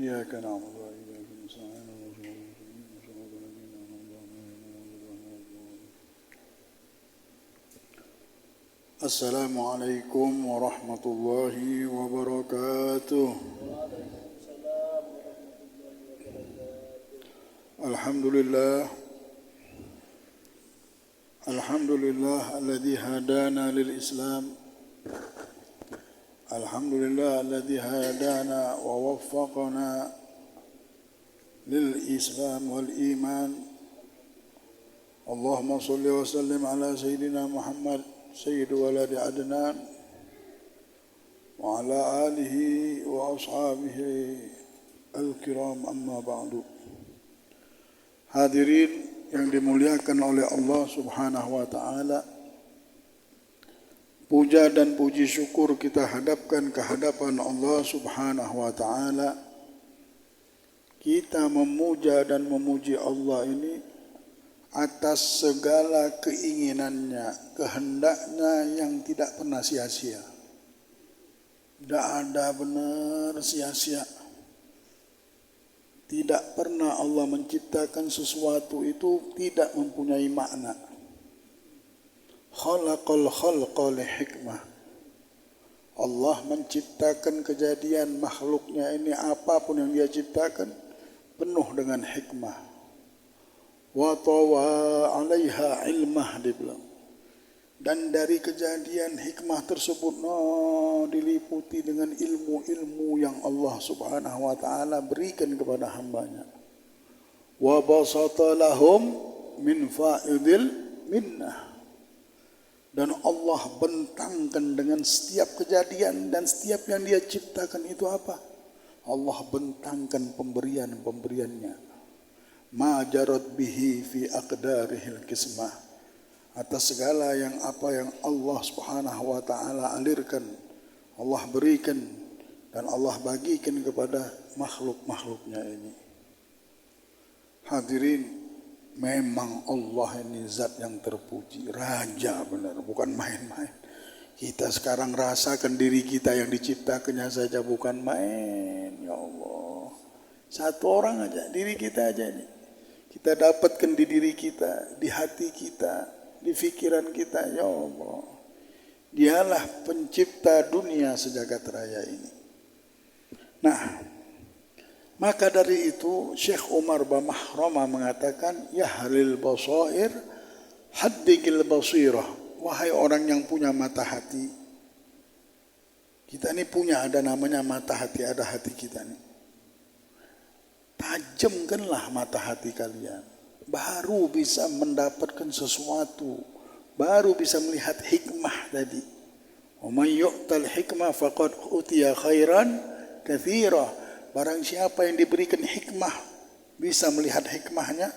إياك نعبد وإياك نستعين اهدنا الصراط المستقيم صراط الذين أنعمت عليهم. السلام عليكم ورحمة الله وبركاته. الحمد لله الذي هدانا للإسلام. الحمد لله الذي هدانا ووفقنا للإسلام والإيمان. اللهم صل وسلم على سيدنا محمد سيد ولد عدنان وعلى آله وأصحابه الkiram amma ba'du. Hadirin yang dimuliakan oleh Allah Subhanahu wa taala, puja dan puji syukur kita hadapkan ke hadapan Allah Subhanahu wa taala. Kita memuja dan memuji Allah ini atas segala keinginannya, kehendaknya yang tidak pernah sia-sia. Tidak ada benar sia-sia. Tidak pernah Allah menciptakan sesuatu itu tidak mempunyai makna. Khalaqal khalqa li hikmah. Allah menciptakan kejadian makhluknya ini, apapun yang dia ciptakan penuh dengan hikmah. Wa tawa 'alaiha ilmah dibilang. Dan dari kejadian hikmah tersebut diliputi dengan ilmu-ilmu yang Allah Subhanahu wa taala berikan kepada hambanya. Wa basata lahum min fa'idil minnah. Dan Allah bentangkan dengan setiap kejadian dan setiap yang dia ciptakan itu apa? Allah bentangkan pemberian-pemberiannya. Ma jarat bihi fi aqdarihil kismah. Atas segala yang Allah Subhanahu wa taala alirkan, Allah berikan dan Allah bagikan kepada makhluk-makhluknya ini. Hadirin, memang Allah ini zat yang terpuji, raja benar, bukan main-main. Kita sekarang rasakan diri kita yang diciptakannya saja bukan main, ya Allah. Satu orang aja, diri kita aja ini. Kita dapatkan di diri kita, di hati kita, di fikiran kita, ya Allah. Dialah pencipta dunia sejagat raya ini. Nah, maka dari itu Syekh Umar Bamahrama mengatakan, ya halil basair haddigil basirah. Wahai orang yang punya mata hati. Kita ini punya, ada namanya mata hati, ada hati kita nih. Tajamkanlah mata hati kalian. Baru bisa mendapatkan sesuatu, baru bisa melihat hikmah tadi. Wa may yu'tal hikmah faqad utiya khairan katsira. Barang siapa yang diberikan hikmah, bisa melihat hikmahnya,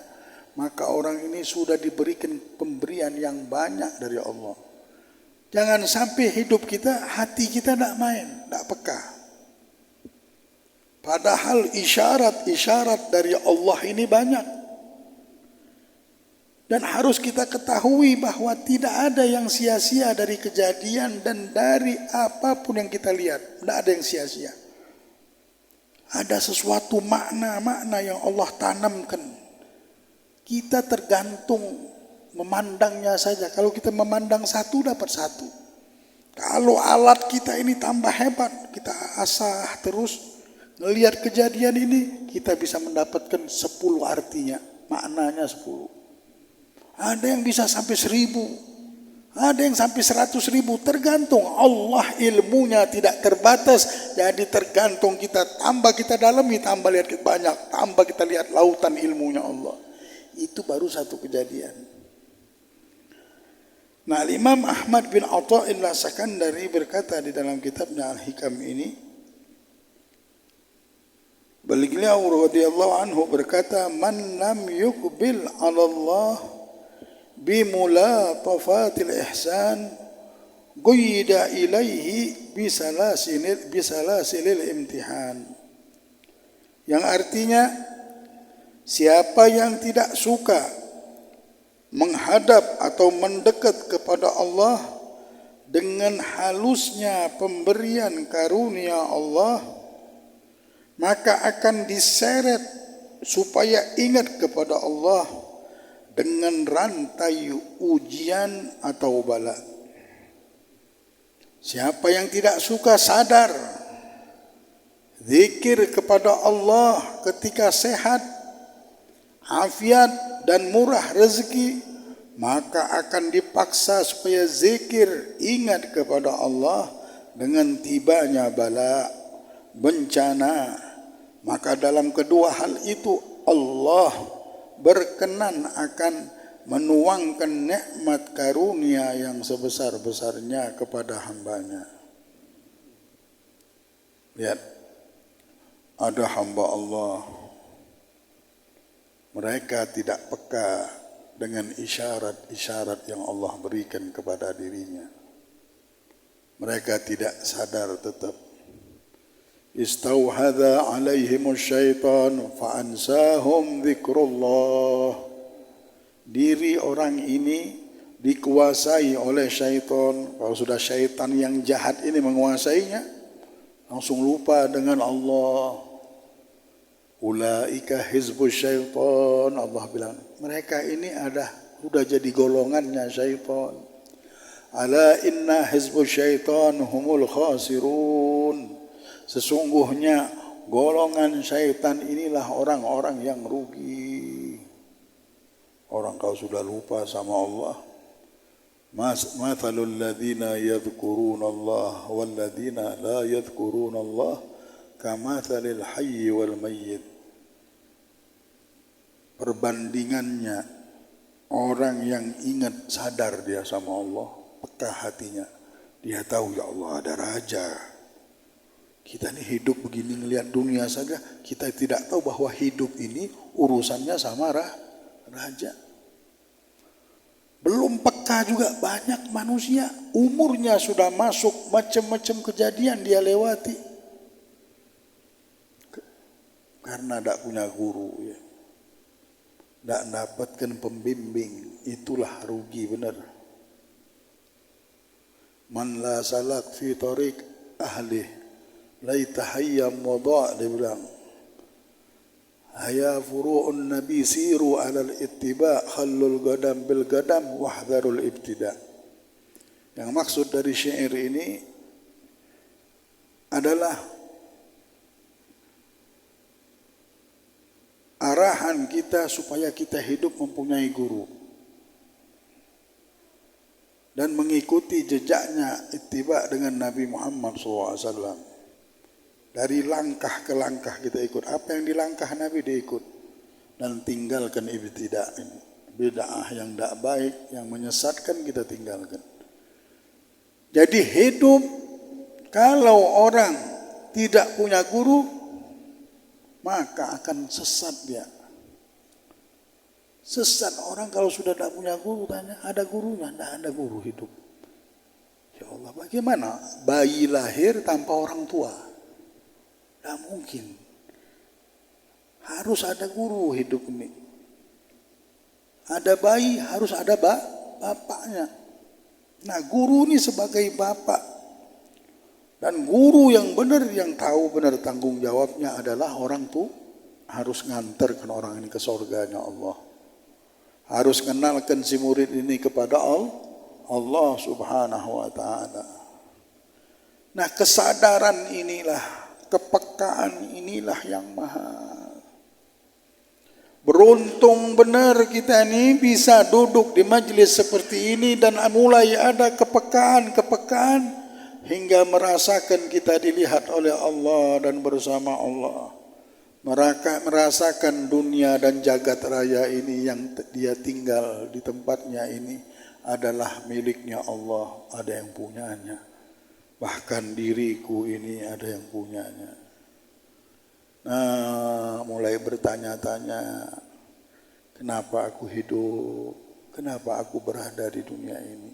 maka orang ini sudah diberikan pemberian yang banyak dari Allah. Jangan sampai hidup kita, hati kita tidak main, tidak peka. Padahal isyarat-isyarat dari Allah ini banyak. Dan harus kita ketahui bahwa tidak ada yang sia-sia dari kejadian dan dari apapun yang kita lihat. Tidak ada yang sia-sia. Ada sesuatu makna-makna yang Allah tanamkan. Kita tergantung memandangnya saja. Kalau kita memandang satu, dapat satu. Kalau alat kita ini tambah hebat, kita asah terus melihat kejadian ini, kita bisa mendapatkan 10 artinya. Maknanya 10. Ada yang bisa sampai 1000, ada yang sampai 100.000, tergantung. Allah ilmunya tidak terbatas, jadi tergantung kita. Tambah kita dalami, tambah lihat banyak, tambah kita lihat lautan ilmunya Allah. Itu baru satu kejadian. Nah, Imam Ahmad bin Athaillah Sakandari berkata di dalam kitabnya Al-Hikam ini, beliau radhiyallahu anhu berkata, man lam yuqbil 'ala Allah bimulatafatil ihsan quyida ilaihi bisalasilil imtihan. Yang artinya, siapa yang tidak suka menghadap atau mendekat kepada Allah dengan halusnya pemberian karunia Allah, maka akan diseret supaya ingat kepada Allah dengan rantai ujian atau bala. Siapa yang tidak suka sadar zikir kepada Allah ketika sehat, afiat dan murah rezeki, maka akan dipaksa supaya zikir ingat kepada Allah dengan tibanya bala, bencana. Maka dalam kedua hal itu Allah berkenan akan menuangkan nikmat karunia yang sebesar-besarnya kepada hambanya. Lihat, ada hamba Allah, mereka tidak peka dengan isyarat-isyarat yang Allah berikan kepada dirinya. Mereka tidak sadar tetap. Istauhadha alaihimus syaitan fa'ansahum dzikrullah. Diri orang ini dikuasai oleh syaitan. Kalau sudah syaitan yang jahat ini menguasainya, langsung lupa dengan Allah. Ulaika hizbus syaitan. Allah bilang, mereka ini sudah jadi golongannya syaitan. Ala inna hizbus syaitan humul khasirun. Sesungguhnya golongan syaitan inilah orang-orang yang rugi. Orang kalau sudah lupa sama Allah. Mathalul ladzina yadhkuruna Allah wal ladzina la yadhkuruna Allah kamathalil hayyi wal mayyit. Perbandingannya orang yang ingat, sadar dia sama Allah, peka hatinya, dia tahu ya Allah ada raja. Kita ini hidup begini ngelihat dunia saja, kita tidak tahu bahwa hidup ini urusannya sama raja. Belum peka juga banyak manusia, umurnya sudah masuk, macam-macam kejadian dia lewati. Karena tidak punya guru, ya. Tidak dapatkan pembimbing, itulah rugi benar. Man la salak fi tariq ahli laita hayyam wada', dia bilang. Haya furu'un nabi siru alal ittiba' khallul gadam bil gadam wahdharul ibtida'. Yang maksud dari syair ini adalah arahan kita supaya kita hidup mempunyai guru dan mengikuti jejaknya, ittiba' dengan Nabi Muhammad SAW. Dari langkah ke langkah kita ikut. Apa yang di langkah Nabi diikut. Dan tinggalkan ibtidah ini. Bid'ah yang tidak baik, yang menyesatkan kita tinggalkan. Jadi hidup, kalau orang tidak punya guru, maka akan sesat dia. Sesat orang kalau sudah tidak punya guru, tanya ada gurunya, tidak ada guru hidup. Ya Allah, bagaimana bayi lahir tanpa orang tua? Tidak mungkin. Harus ada guru hidup ini. Ada bayi, harus ada bapaknya. Nah, guru ini sebagai bapak. Dan guru yang benar, yang tahu benar tanggung jawabnya adalah orang tua. Harus ngantarkan orang ini ke surganya Allah. Harus kenalkan si murid ini kepada Allah subhanahu wa ta'ala. Nah, kesadaran inilah, kepekaan inilah yang mahal. Beruntung benar kita ini bisa duduk di majelis seperti ini dan mulai ada kepekaan hingga merasakan kita dilihat oleh Allah dan bersama Allah. Merasakan dunia dan jagat raya ini yang dia tinggal di tempatnya ini adalah miliknya Allah, ada yang punyanya. Bahkan diriku ini ada yang punyanya. Nah, mulai bertanya-tanya, kenapa aku hidup? Kenapa aku berada di dunia ini?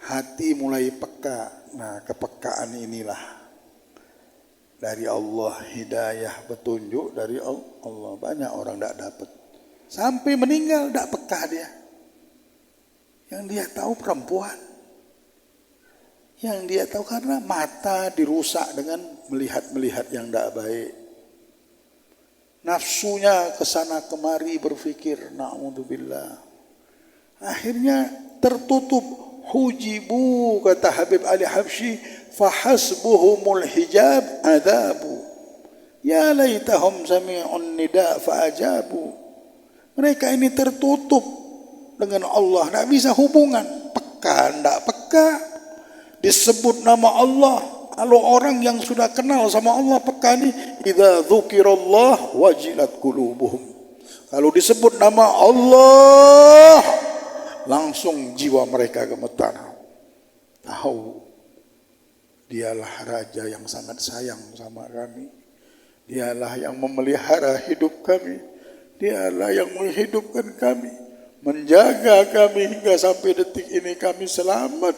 Hati mulai peka. Nah, kepekaan inilah dari Allah, hidayah, petunjuk dari Allah. Banyak orang tidak dapat. Sampai meninggal tidak peka dia. Yang dia tahu perempuan. Yang dia tahu karena mata dirusak dengan melihat-melihat yang tidak baik. Nafsunya kesana kemari berpikir, na'udzubillah. Akhirnya tertutup. Hujibu, kata Habib Ali Habsyi, fahasbuhumul hijab adabu. Ya laitahum sami'un nida fa'ajabu. Mereka ini tertutup dengan Allah, tidak bisa hubungan. Peka, tidak peka. Disebut nama Allah. Kalau orang yang sudah kenal sama Allah peka nih, idza dzukirallah wajilat qulubuhum. Kalau disebut nama Allah, langsung jiwa mereka gemetar. Tahu dialah raja yang sangat sayang sama kami. Dialah yang memelihara hidup kami. Dialah yang menghidupkan kami, menjaga kami hingga sampai detik ini kami selamat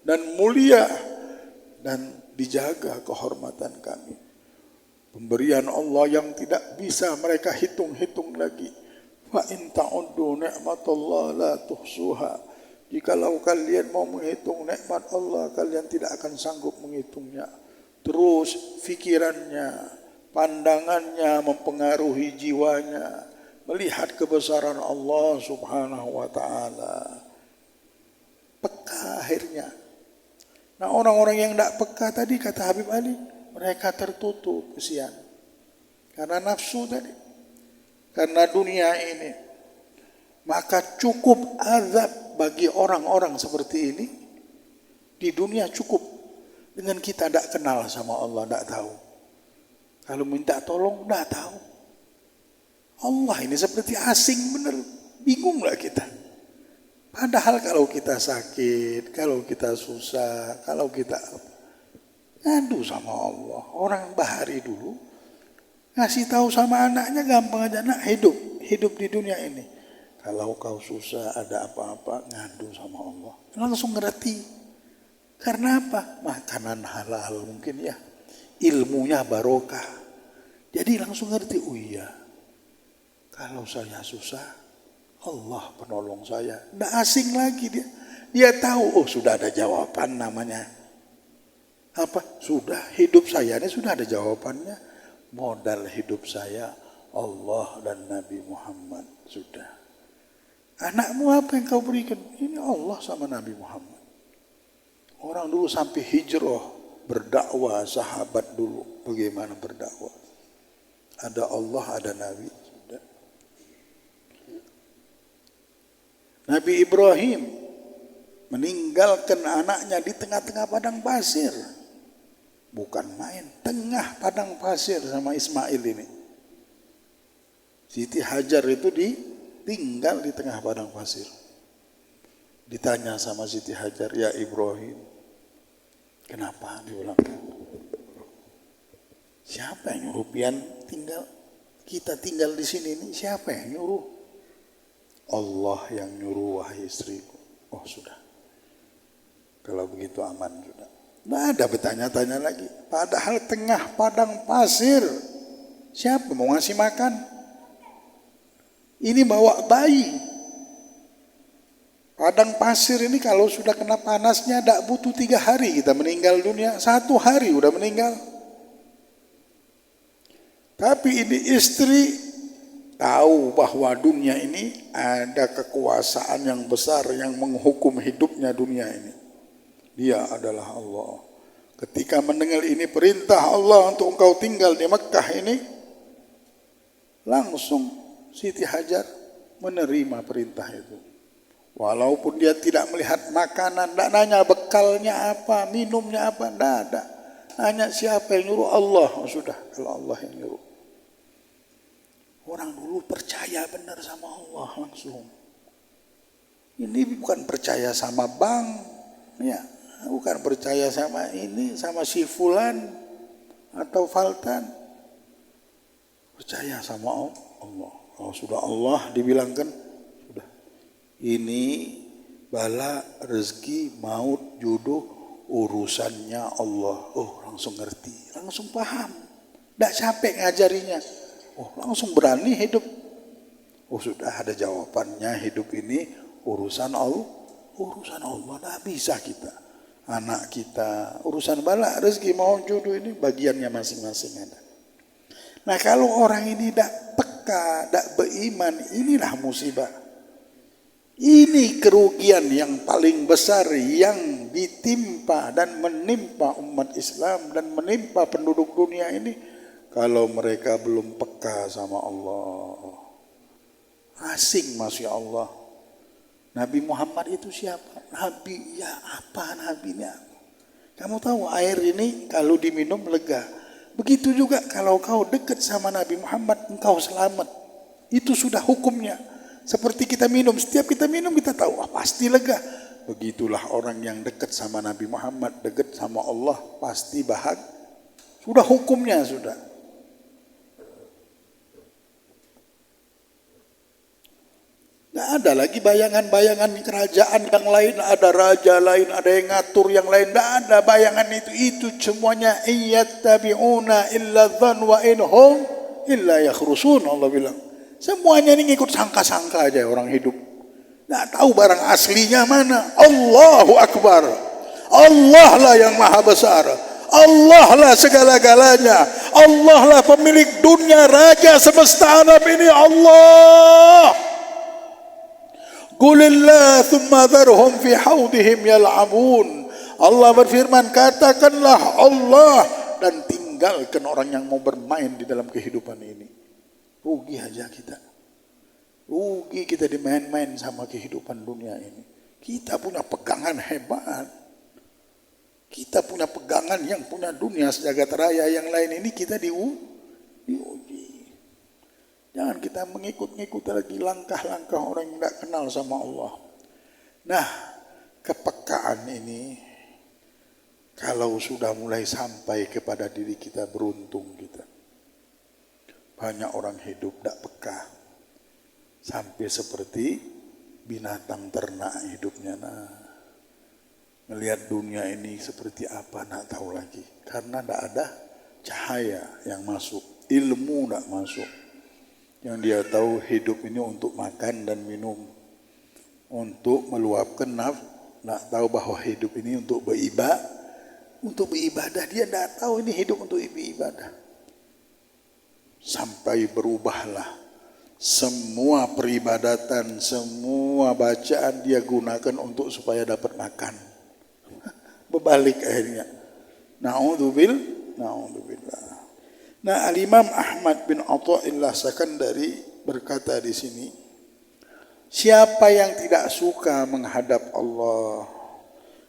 dan mulia dan dijaga kehormatan kami. Pemberian Allah yang tidak bisa mereka hitung-hitung lagi. Fa in ta'uddu ni'matallah la tuhsuha. Jikalau kalian mau menghitung nikmat Allah, kalian tidak akan sanggup menghitungnya. Terus fikirannya, pandangannya mempengaruhi jiwanya, melihat kebesaran Allah Subhanahu wa taala. Peka akhirnya. Nah, orang-orang yang tidak peka tadi kata Habib Ali, mereka tertutup kesian. Karena nafsu tadi. Karena dunia ini. Maka cukup azab bagi orang-orang seperti ini. Di dunia cukup. Dengan kita tidak kenal sama Allah, tidak tahu. Kalau minta tolong, tidak tahu. Allah ini seperti asing benar. Bingunglah kita. Padahal kalau kita sakit, kalau kita susah, kalau kita ngadu sama Allah. Orang Bahari dulu ngasih tahu sama anaknya gampang aja, nak hidup di dunia ini. Kalau kau susah ada apa-apa ngadu sama Allah. Langsung ngerti. Karena apa? Makanan halal mungkin ya. Ilmunya barokah. Jadi langsung ngerti, oh iya. Kalau saya susah, Allah penolong saya. Nggak asing lagi dia. Dia tahu, oh sudah ada jawaban namanya. Apa? Sudah, hidup saya ini sudah ada jawabannya. Modal hidup saya, Allah dan Nabi Muhammad. Sudah. Anakmu apa yang kau berikan? Ini Allah sama Nabi Muhammad. Orang dulu sampai hijrah, berdakwah, sahabat dulu. Bagaimana berdakwah? Ada Allah, ada Nabi. Sudah. Nabi Ibrahim meninggalkan anaknya di tengah-tengah padang pasir. Bukan main, tengah padang pasir sama Ismail ini. Siti Hajar itu ditinggal di tengah padang pasir. Ditanya sama Siti Hajar, ya Ibrahim, kenapa diulang? Siapa yang nyuruh pian kita tinggal di sini ini? Siapa yang nyuruh? Allah yang nyuruh, wahai istriku. Oh sudah. Kalau begitu aman sudah. Nggak ada bertanya-tanya lagi. Padahal tengah padang pasir. Siapa mau ngasih makan? Ini bawa bayi. Padang pasir ini kalau sudah kena panasnya tidak butuh 3 hari kita meninggal dunia. 1 hari udah meninggal. Tapi ini istri tahu bahwa dunia ini ada kekuasaan yang besar yang menghukum hidupnya dunia ini. Dia adalah Allah. Ketika mendengar ini perintah Allah untuk engkau tinggal di Mekah ini, langsung Siti Hajar menerima perintah itu. Walaupun dia tidak melihat makanan, tidak nanya bekalnya apa, minumnya apa, tidak ada. Hanya siapa yang nyuruh? Allah. Oh, sudah, kalau Allah yang nyuruh. Orang dulu percaya benar sama Allah langsung. Ini bukan percaya sama bank, ya, bukan percaya sama ini, sama si fulan atau faltan. Percaya sama Allah. Kalau sudah Allah dibilangkan, sudah. Ini bala, rezeki, maut, jodoh, urusannya Allah. Oh, langsung ngerti, langsung paham. Tidak capek ngajarinya. Oh, langsung berani hidup. Oh, sudah ada jawabannya, hidup ini urusan Allah. Urusan Allah, tidak bisa kita. anak kita, urusan balak rezeki mau jodoh ini bagiannya masing-masing ada. Nah kalau orang ini tidak peka, tidak beriman, inilah musibah. Ini kerugian yang paling besar yang ditimpa dan menimpa umat Islam dan menimpa penduduk dunia ini kalau mereka belum peka sama Allah. Asing Masya Allah. Nabi Muhammad itu siapa? Nabi, ya apa nabinya? Kamu tahu air ini kalau diminum lega. Begitu juga kalau kau dekat sama Nabi Muhammad, engkau selamat. Itu sudah hukumnya. Seperti kita minum, setiap kita minum kita tahu, pasti lega. Begitulah orang yang dekat sama Nabi Muhammad, dekat sama Allah, pasti bahagia. Sudah hukumnya, sudah. Nggak ada lagi bayangan-bayangan kerajaan yang lain, ada raja lain, ada yang ngatur yang lain. Nggak ada bayangan itu semuanya iyattabi'una illa dhann wa inhum illa yakhrusun, Allah bilang. Semuanya ini ngikut sangka-sangka aja orang hidup. Nggak tahu barang aslinya mana. Allahu Akbar. Allah lah yang maha besar. Allah lah segala-galanya. Allah lah pemilik dunia, raja semesta alam ini. Allah. Qulillah thumma dharhum fi haudihim yal'abun. Allah berfirman, katakanlah Allah, dan tinggalkan orang yang mau bermain di dalam kehidupan ini. Rugi aja kita. Rugi kita dimain-main sama kehidupan dunia ini. Kita punya pegangan hebat. Kita punya pegangan yang punya dunia sejagat raya, yang lain ini kita diuji. Jangan kita mengikut-ngikut lagi langkah-langkah orang yang tidak kenal sama Allah. Nah, kepekaan ini kalau sudah mulai sampai kepada diri kita, beruntung kita. Banyak orang hidup tidak peka. Sampai seperti binatang ternak hidupnya. Nah, melihat dunia ini seperti apa, tidak tahu lagi. Karena tidak ada cahaya yang masuk. Ilmu tidak masuk. Yang dia tahu hidup ini untuk makan dan minum. Untuk meluapkan nafsu. Tidak tahu bahwa hidup ini untuk beribadah. Untuk beribadah, dia tidak tahu ini hidup untuk beribadah. Sampai berubahlah semua peribadatan, semua bacaan dia gunakan untuk supaya dapat makan. Berbalik akhirnya. Na'udzubillah. Nah, Al-Imam Ahmad bin Athaillah Sakandari berkata di sini, siapa yang tidak suka menghadap Allah,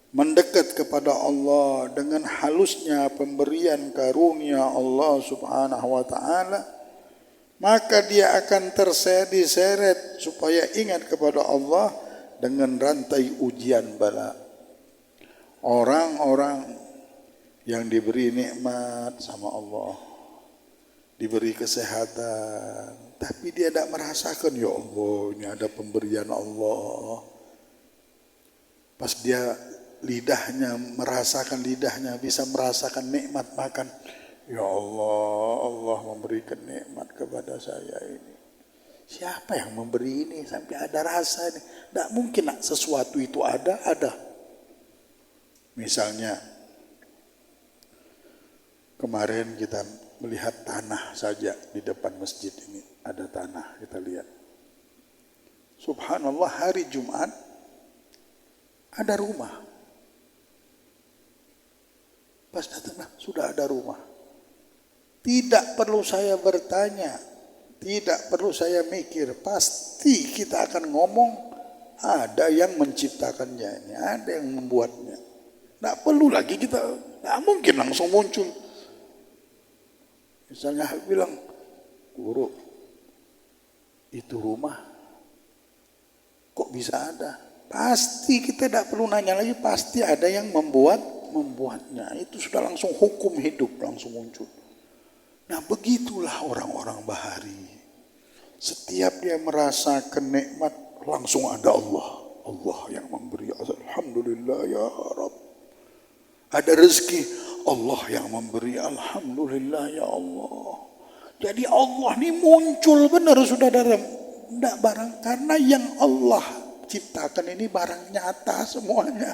mendekat kepada Allah dengan halusnya pemberian karunia Allah Subhanahu wa taala, maka dia akan terseret supaya ingat kepada Allah dengan rantai ujian bala. Orang-orang yang diberi nikmat sama Allah, diberi kesehatan, tapi dia tidak merasakan, ya Allah, ini ada pemberian Allah. Pas dia lidahnya bisa merasakan nikmat makan. Ya Allah, Allah memberikan nikmat kepada saya ini. Siapa yang memberi ini sampai ada rasa ini? Tidak mungkin sesuatu itu ada. Misalnya kemarin kita melihat tanah saja di depan masjid ini, ada tanah, kita lihat. Subhanallah, hari Jumat ada rumah. Pas datang, sudah ada rumah. Tidak perlu saya bertanya, tidak perlu saya mikir, pasti kita akan ngomong, ada yang menciptakannya ini, ada yang membuatnya. Tidak perlu lagi kita, tidak mungkin langsung muncul. Misalnya bilang, guru, itu rumah kok bisa ada? Pasti kita tidak perlu nanya lagi, pasti ada yang membuatnya. Itu sudah langsung hukum hidup langsung muncul. Nah, begitulah orang-orang bahari. Setiap dia merasakan nikmat, langsung ada Allah. Allah yang memberi. Alhamdulillah ya Rabb. Ada rezeki, Allah yang memberi. Alhamdulillah ya Allah. Jadi Allah ini muncul benar sudah dalam. Tidak barang, karena yang Allah ciptakan ini barang nyata semuanya.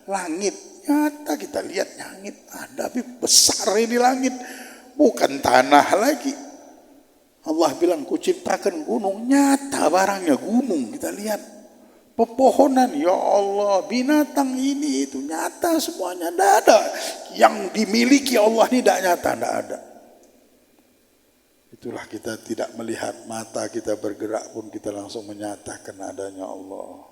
Langit, nyata kita lihat langit ada, tapi besar ini langit, bukan tanah lagi. Allah bilang kuciptakan gunung, nyata barangnya gunung kita lihat. Pepohonan, ya Allah, binatang ini itu nyata semuanya, tidak ada yang dimiliki Allah ini tidak nyata, tidak ada. Itulah kita tidak melihat, mata kita bergerak pun kita langsung menyatakan adanya Allah.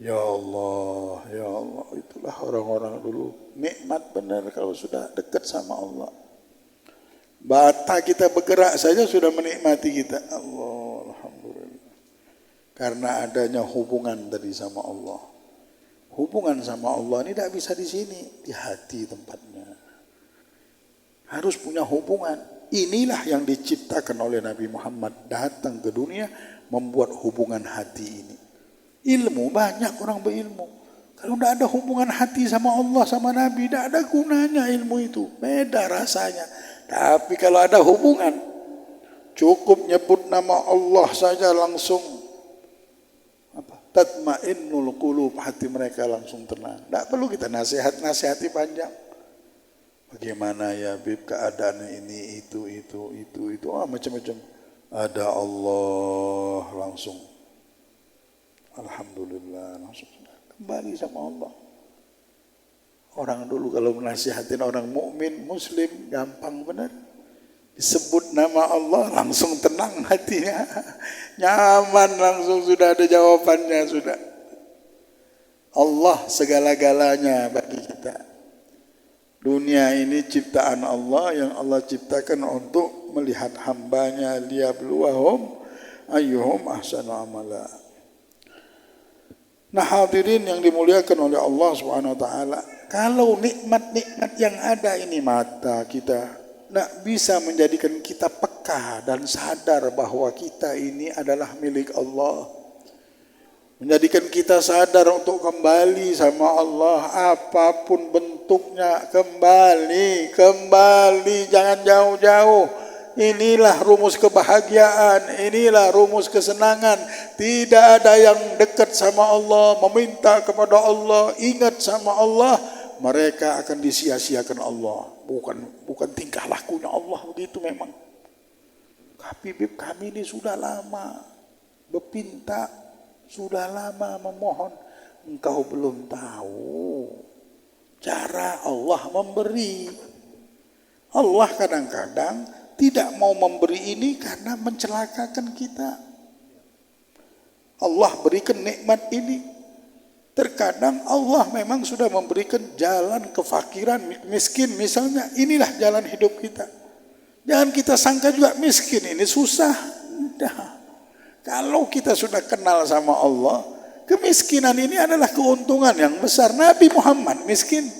Ya Allah, ya Allah, itulah orang-orang dulu. Nikmat benar kalau sudah dekat sama Allah. Mata kita bergerak saja sudah menikmati kita. Allah, alhamdulillah. Karena adanya hubungan tadi sama Allah. Hubungan sama Allah ini tidak bisa di sini, di hati tempatnya. Harus punya hubungan. Inilah yang diciptakan oleh Nabi Muhammad, datang ke dunia membuat hubungan hati ini. Ilmu, banyak orang berilmu. Kalau tidak ada hubungan hati sama Allah, sama Nabi, tidak ada gunanya ilmu itu. Beda rasanya. Tapi kalau ada hubungan, cukup nyebut nama Allah saja langsung tatmainnul qulub, hati mereka langsung tenang. Tidak perlu kita nasihati panjang. Bagaimana ya Bib keadaan ini, itu, macam-macam. Ada Allah langsung. Alhamdulillah, langsung kembali sama Allah. Orang dulu kalau menasihatin orang mukmin, muslim, gampang benar. Disebut nama Allah, langsung tenang hatinya. Nyaman, langsung sudah ada jawabannya, sudah. Allah segala-galanya bagi kita. Dunia ini ciptaan Allah yang Allah ciptakan untuk melihat hambanya, liyabluwahum ayyuhum ahsanu amala. Nah hadirin yang dimuliakan oleh Allah Subhanahu wa taala, kalau nikmat-nikmat yang ada ini mata kita tidak bisa menjadikan kita peka dan sadar bahwa kita ini adalah milik Allah. Menjadikan kita sadar untuk kembali sama Allah, apapun bentuknya, kembali, jangan jauh-jauh. Inilah rumus kebahagiaan, inilah rumus kesenangan. Tidak ada yang dekat sama Allah, meminta kepada Allah, ingat sama Allah, mereka akan disia-siakan Allah. Bukan tingkah lakunya Allah begitu memang. Tapi kami ini sudah lama berpinta, sudah lama memohon, engkau belum tahu cara Allah memberi. Allah kadang-kadang tidak mau memberi ini karena mencelakakan kita. Allah berikan nikmat ini. Terkadang Allah memang sudah memberikan jalan kefakiran, miskin misalnya. Inilah jalan hidup kita. Jangan kita sangka juga miskin ini susah. Tidak. Kalau kita sudah kenal sama Allah, kemiskinan ini adalah keuntungan yang besar. Nabi Muhammad miskin.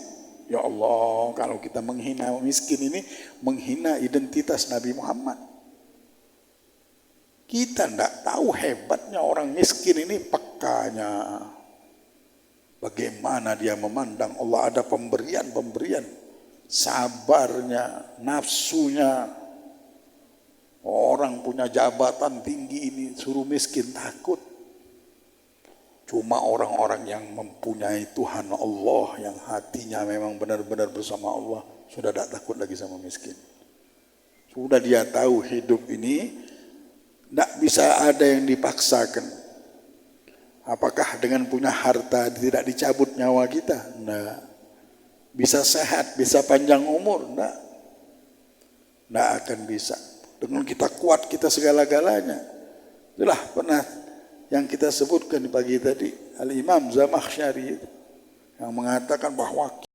Ya Allah, kalau kita menghina miskin ini, menghina identitas Nabi Muhammad. Kita tidak tahu hebatnya orang miskin ini, pekanya. Bagaimana dia memandang Allah, ada pemberian, sabarnya, nafsunya. Orang punya jabatan tinggi ini suruh miskin takut. Cuma orang-orang yang mempunyai Tuhan Allah, yang hatinya memang benar-benar bersama Allah, sudah tidak takut lagi sama miskin. Sudah dia tahu hidup ini tidak bisa ada yang dipaksakan. Apakah dengan punya harta tidak dicabut nyawa kita? Tidak. Bisa sehat, bisa panjang umur? Tidak akan bisa. Dengan kita kuat, kita segala-galanya. Itulah pernah yang kita sebutkan di pagi tadi, Al-Imam Zamakhsyari yang mengatakan bahwa